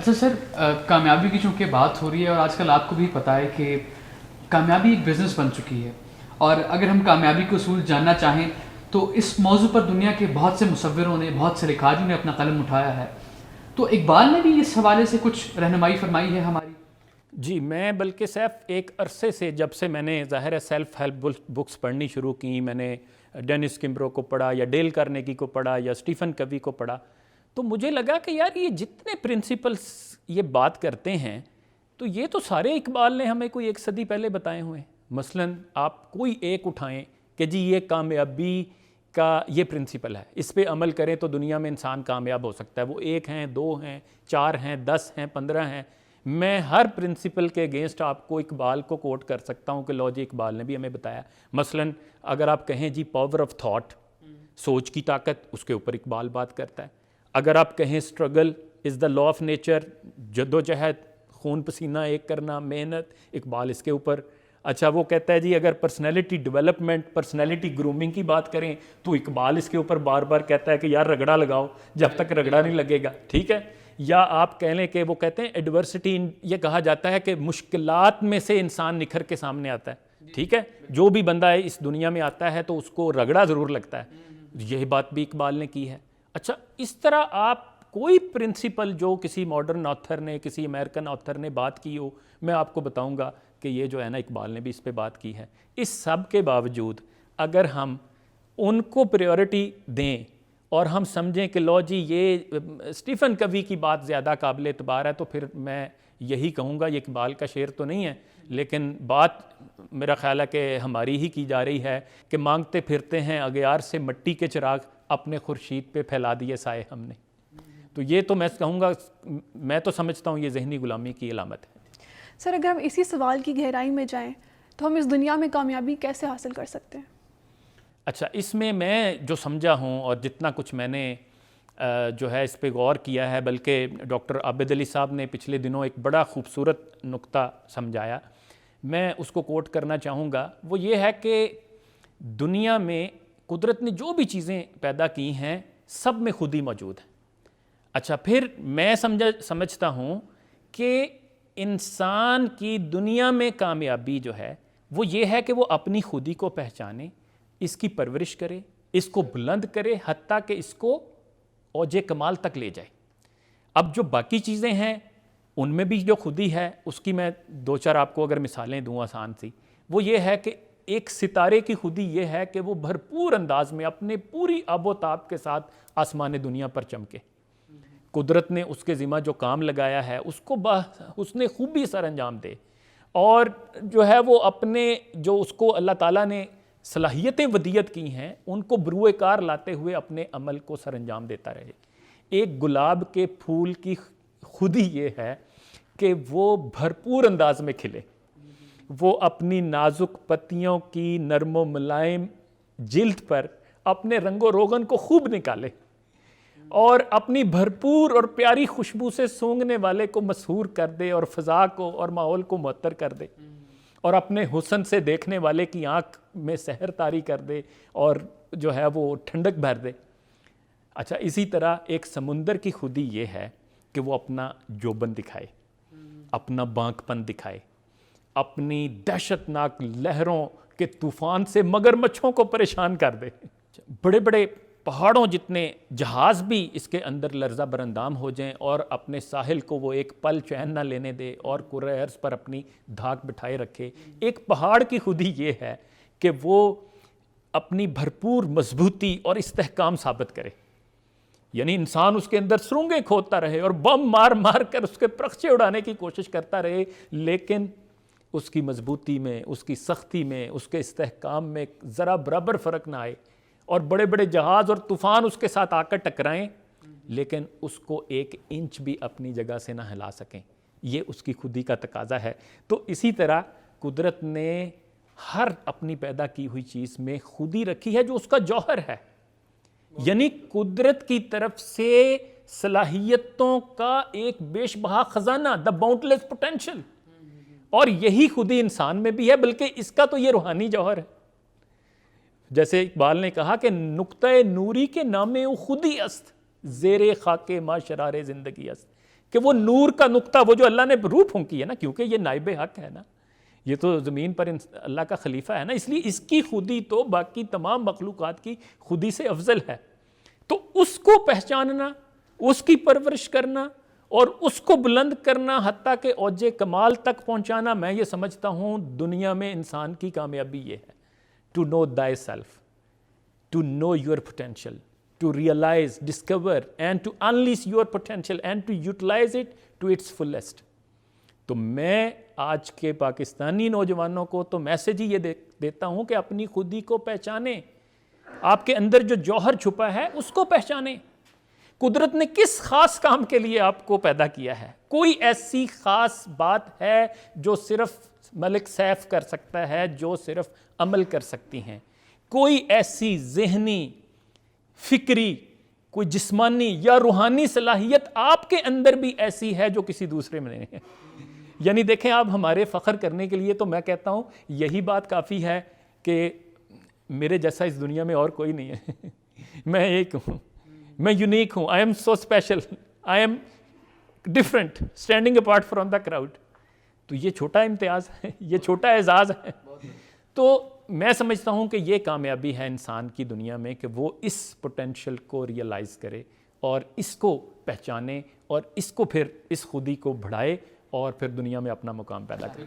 اچھا سر، کامیابی کی چونکہ بات ہو رہی ہے اور آج کل آپ کو بھی پتہ ہے کہ کامیابی ایک بزنس بن چکی ہے، اور اگر ہم کامیابی کے اصول جاننا چاہیں تو اس موضوع پر دنیا کے بہت سے مصوروں نے، بہت سے لکھاریوں نے اپنا قلم اٹھایا ہے. تو اقبال نے بھی اس حوالے سے کچھ رہنمائی فرمائی ہے ہماری. جی، میں بلکہ سیف ایک عرصے سے، جب سے میں نے ظاہر ہے سیلف ہیلپ بکس پڑھنی شروع کی، میں نے ڈینس کمبرو کو پڑھا یا ڈیل کارنیگی کو پڑھا یا اسٹیفن کوی کو پڑھا، تو مجھے لگا کہ یار یہ جتنے پرنسپلس یہ بات کرتے ہیں تو یہ تو سارے اقبال نے ہمیں کوئی ایک صدی پہلے بتائے ہوئے ہیں. مثلاً آپ کوئی ایک اٹھائیں کہ جی یہ کامیابی کا یہ پرنسپل ہے، اس پہ عمل کریں تو دنیا میں انسان کامیاب ہو سکتا ہے. وہ 1 ہیں، 2 ہیں، 4 ہیں، 10 ہیں، 15 ہیں. میں ہر پرنسپل کے اگینسٹ آپ کو اقبال کو کوٹ کر سکتا ہوں کہ لو جی اقبال نے بھی ہمیں بتایا. مثلاً اگر آپ کہیں جی پاور آف تھاٹ، سوچ کی طاقت، اس کے اوپر اقبال بات کرتا ہے. اگر آپ کہیں struggle is the law of nature, جدوجہد، خون پسینہ ایک کرنا، محنت، اقبال اس کے اوپر. اچھا وہ کہتا ہے جی اگر پرسنالٹی ڈیولپمنٹ، پرسنالٹی گرومنگ کی بات کریں تو اقبال اس کے اوپر بار بار کہتا ہے کہ یار رگڑا لگاؤ جب تک رگڑا نہیں لگے گا، ٹھیک ہے. یا آپ کہہ لیں کہ وہ کہتے ہیں ایڈورسٹی، یہ کہا جاتا ہے کہ مشکلات میں سے انسان نکھر کے سامنے آتا ہے، ٹھیک ہے. جو بھی بندہ ہے اس دنیا میں آتا ہے تو اس کو رگڑا ضرور لگتا ہے. یہی بات بھی اقبال نے کی ہے. اچھا اس طرح آپ کوئی پرنسپل جو کسی ماڈرن آتھر نے، کسی امریکن آتھر نے بات کی ہو، میں آپ کو بتاؤں گا کہ یہ جو ہے نا اقبال نے بھی اس پہ بات کی ہے. اس سب کے باوجود اگر ہم ان کو پریورٹی دیں اور ہم سمجھیں کہ لو جی یہ اسٹیفن کوی کی بات زیادہ قابل اعتبار ہے، تو پھر میں یہی کہوں گا، یہ اقبال کا شعر تو نہیں ہے لیکن بات میرا خیال ہے کہ ہماری ہی کی جا رہی ہے کہ مانگتے پھرتے ہیں اغیار سے مٹی کے چراغ، اپنے خورشید پہ پھیلا دیے سائے ہم نے. تو یہ تو میں کہوں گا، میں تو سمجھتا ہوں یہ ذہنی غلامی کی علامت ہے. سر اگر ہم اسی سوال کی گہرائی میں جائیں تو ہم اس دنیا میں کامیابی کیسے حاصل کر سکتے ہیں؟ اچھا اس میں جو سمجھا ہوں اور جتنا کچھ میں نے جو ہے اس پہ غور کیا ہے، بلکہ ڈاکٹر عابد علی صاحب نے پچھلے دنوں ایک بڑا خوبصورت نقطہ سمجھایا، میں اس کو کوٹ کرنا چاہوں گا. وہ یہ ہے کہ دنیا میں قدرت نے جو بھی چیزیں پیدا کی ہیں سب میں خودی موجود ہے. اچھا پھر میں سمجھتا ہوں کہ انسان کی دنیا میں کامیابی جو ہے وہ یہ ہے کہ وہ اپنی خودی کو پہچانے، اس کی پرورش کرے، اس کو بلند کرے، حتیٰ کہ اس کو اوج کمال تک لے جائے. اب جو باقی چیزیں ہیں ان میں بھی جو خودی ہے، اس کی میں 2-4 آپ کو اگر مثالیں دوں آسان سی. وہ یہ ہے کہ ایک ستارے کی خودی یہ ہے کہ وہ بھرپور انداز میں اپنے پوری آب و تاب کے ساتھ آسمان دنیا پر چمکے. قدرت نے اس کے ذمہ جو کام لگایا ہے اس کو اس نے خوبی سر انجام دے، اور جو ہے وہ اپنے جو اس کو اللہ تعالیٰ نے صلاحیتیں ودیت کی ہیں ان کو بروئے کار لاتے ہوئے اپنے عمل کو سر انجام دیتا رہے. ایک گلاب کے پھول کی خودی یہ ہے کہ وہ بھرپور انداز میں کھلے، وہ اپنی نازک پتیوں کی نرم و ملائم جلد پر اپنے رنگ و روغن کو خوب نکالے اور اپنی بھرپور اور پیاری خوشبو سے سونگھنے والے کو مسحور کر دے اور فضا کو اور ماحول کو معطر کر دے اور اپنے حسن سے دیکھنے والے کی آنکھ میں سحر طاری کر دے اور جو ہے وہ ٹھنڈک بھر دے. اچھا اسی طرح ایک سمندر کی خودی یہ ہے کہ وہ اپنا جوبن دکھائے، اپنا بانک پن دکھائے، اپنی دہشت ناک لہروں کے طوفان سے مگرمچھوں کو پریشان کر دے. بڑے بڑے پہاڑوں جتنے جہاز بھی اس کے اندر لرزہ براندام ہو جائیں اور اپنے ساحل کو وہ ایک پل چین نہ لینے دے اور کرۂ ارض پر اپنی دھاک بٹھائے رکھے. ایک پہاڑ کی خودی یہ ہے کہ وہ اپنی بھرپور مضبوطی اور استحکام ثابت کرے، یعنی انسان اس کے اندر سرنگیں کھودتا رہے اور بم مار مار کر اس کے پرخچے اڑانے کی کوشش کرتا رہے، لیکن اس کی مضبوطی میں، اس کی سختی میں، اس کے استحکام میں ذرا برابر فرق نہ آئے اور بڑے بڑے جہاز اور طوفان اس کے ساتھ آ کر ٹکرائیں لیکن اس کو 1 انچ بھی اپنی جگہ سے نہ ہلا سکیں. یہ اس کی خودی کا تقاضا ہے. تو اسی طرح قدرت نے ہر اپنی پیدا کی ہوئی چیز میں خودی رکھی ہے جو اس کا جوہر ہے، یعنی قدرت کی طرف سے صلاحیتوں کا ایک بیش بہا خزانہ، دا باؤنڈلیس پوٹینشل، اور یہی خودی انسان میں بھی ہے، بلکہ اس کا تو یہ روحانی جوہر ہے. جیسے اقبال نے کہا کہ نقطۂ نوری کے نام او خودی است، زیر خاک ما شرار زندگی است، کہ وہ نور کا نقطہ، وہ جو اللہ نے روح پھونکی ہے نا، کیونکہ یہ نائب حق ہے نا، یہ تو زمین پر اللہ کا خلیفہ ہے نا، اس لیے اس کی خودی تو باقی تمام مخلوقات کی خودی سے افضل ہے. تو اس کو پہچاننا، اس کی پرورش کرنا اور اس کو بلند کرنا حتیٰ کہ اوج کمال تک پہنچانا، میں یہ سمجھتا ہوں دنیا میں انسان کی کامیابی یہ ہے. To know thy self, to know your potential, to realize, discover and to unleash your potential and to utilize it to its fullest. تو میں آج کے پاکستانی نوجوانوں کو تو میسج ہی یہ دیتا ہوں کہ اپنی خودی کو پہچانیں، آپ کے اندر جو جوہر چھپا ہے اس کو پہچانیں. قدرت نے کس خاص کام کے لیے آپ کو پیدا کیا ہے؟ کوئی ایسی خاص بات ہے جو صرف ملک سیف کر سکتا ہے، جو صرف عمل کر سکتی ہیں؟ کوئی ایسی ذہنی، فکری، کوئی جسمانی یا روحانی صلاحیت آپ کے اندر بھی ایسی ہے جو کسی دوسرے میں نہیں ہے؟ یعنی دیکھیں، آپ ہمارے فخر کرنے کے لیے تو میں کہتا ہوں یہی بات کافی ہے کہ میرے جیسا اس دنیا میں اور کوئی نہیں ہے. میں ایک ہوں، میں یونیک ہوں. I am so special, I am different, standing apart from the crowd. تو یہ چھوٹا امتیاز ہے، یہ چھوٹا اعزاز ہے. تو میں سمجھتا ہوں کہ یہ کامیابی ہے انسان کی دنیا میں کہ وہ اس پوٹینشیل کو ریئلائز کرے اور اس کو پہچانے اور اس کو پھر اس خودی کو بڑھائے اور پھر دنیا میں اپنا مقام پیدا کرے.